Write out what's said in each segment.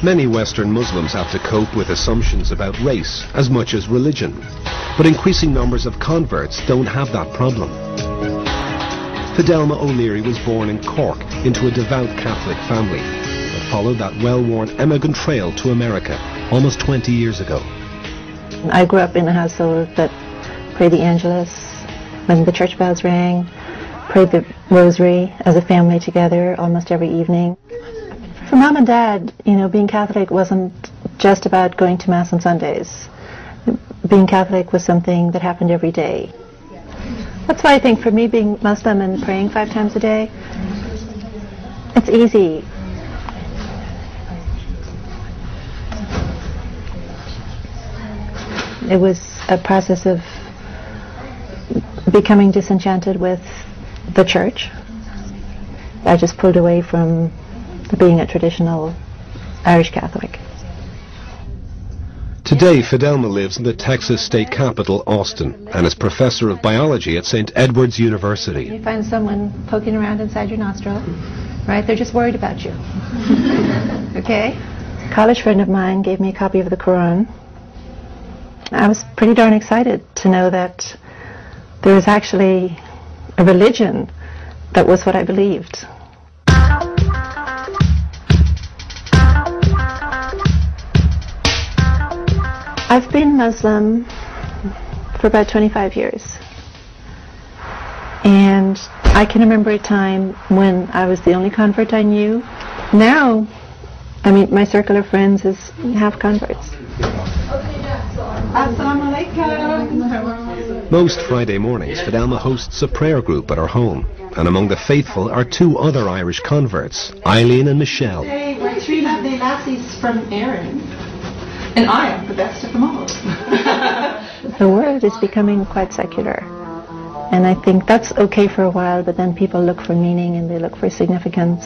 Many Western Muslims have to cope with assumptions about race as much as religion, but increasing numbers of converts don't have that problem. Fidelma O'Leary was born in Cork into a devout Catholic family that followed that well-worn emigrant trail to America almost 20 years ago. I grew up in a household that prayed the Angelus when the church bells rang, prayed the rosary as a family together almost every evening. For Mom and Dad, you know, being Catholic wasn't just about going to Mass on Sundays. Being Catholic was something that happened every day. That's why I think for me, being Muslim and praying 5 times a day, it's easy. It was a process of becoming disenchanted with the church. I just pulled away from being a traditional Irish Catholic. Today, Fidelma lives in the Texas state capital, Austin, and is professor of biology at St. Edward's University. You find someone poking around inside your nostril, right? They're just worried about you. Okay? A college friend of mine gave me a copy of the Quran. I was pretty darn excited to know that there was actually a religion that was what I believed. I've been Muslim for about 25 years, and I can remember a time when I was the only convert I knew. Now, I mean, my circle of friends is half converts. Most Friday mornings, Fidelma hosts a prayer group at her home, and among the faithful are 2 other Irish converts, Eileen and Michelle. Hey, we're 3 lovely lassies from Erin. And I am the best of them all. The world is becoming quite secular. And I think that's okay for a while, but then people look for meaning and they look for significance.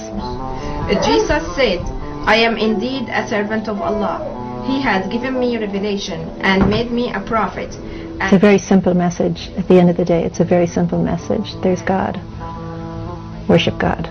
Jesus said, I am indeed a servant of Allah. He has given me revelation and made me a prophet. It's a very simple message. At the end of the day, it's a very simple message. There's God. Worship God.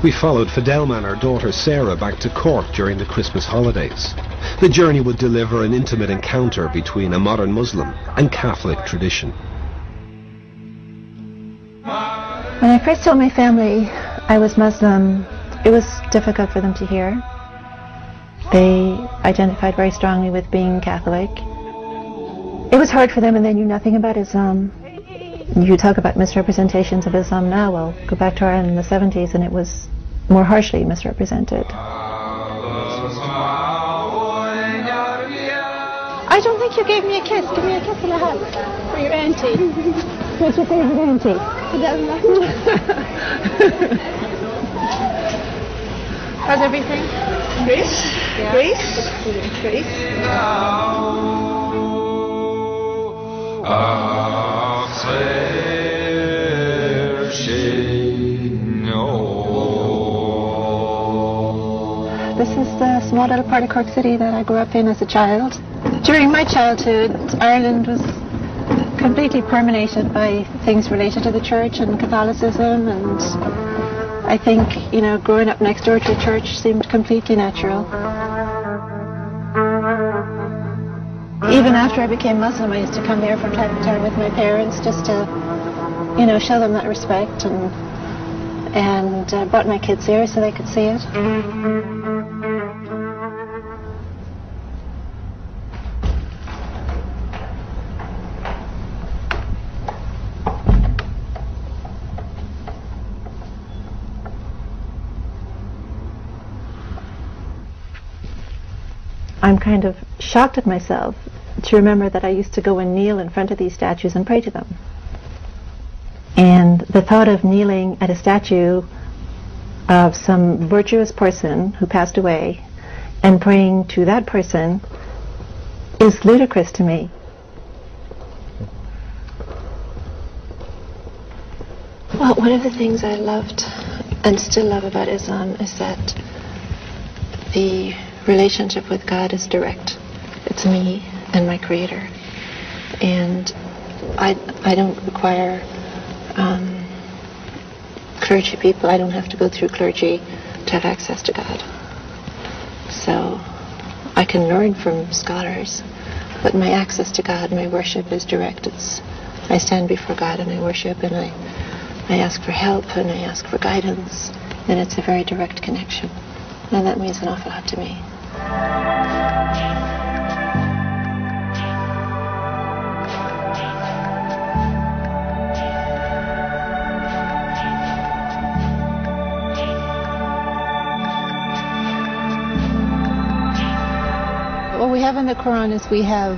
We followed Fidelma and her daughter Sarah back to Cork during the Christmas holidays. The journey would deliver an intimate encounter between a modern Muslim and Catholic tradition. When I first told my family I was Muslim, it was difficult for them to hear. They identified very strongly with being Catholic. It was hard for them, and they knew nothing about Islam. You talk about misrepresentations of Islam now, well, go back to Ireland in the 70s and it was more harshly misrepresented. I don't think you gave me a kiss. Give me a kiss and a hug for your auntie. What's your favorite auntie? How's everything? Great. Yeah. Great. Great. This is the small little part of Cork City that I grew up in as a child. During my childhood, Ireland was completely permeated by things related to the church and Catholicism, and I think, you know, growing up next door to a church seemed completely natural. Even after I became Muslim, I used to come there from time to time with my parents just to, you know, show them that respect, and brought my kids here so they could see it. I'm kind of shocked at myself to remember that I used to go and kneel in front of these statues and pray to them. And the thought of kneeling at a statue of some virtuous person who passed away and praying to that person is ludicrous to me. Well, one of the things I loved and still love about Islam is that the relationship with God is direct. It's me and my Creator. And I don't require clergy people. I don't have to go through clergy to have access to God. So I can learn from scholars, but my access to God, my worship is direct. I stand before God and I worship, and I ask for help and I ask for guidance, and it's a very direct connection. And that means an awful lot to me. What we have in the Quran is we have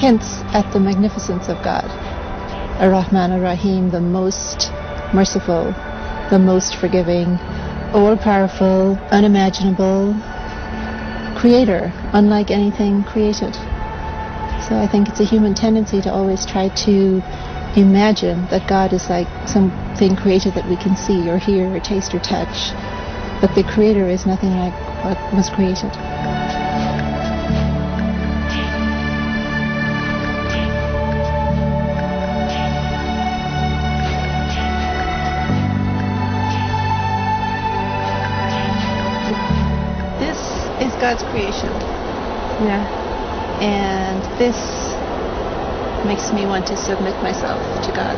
hints at the magnificence of God. Ar-Rahman Ar-Rahim, the most merciful, the most forgiving, all-powerful, unimaginable creator, unlike anything created. So I think it's a human tendency to always try to imagine that God is like something created that we can see or hear or taste or touch. But the creator is nothing like what was created. God's creation. Yeah. And this makes me want to submit myself to God.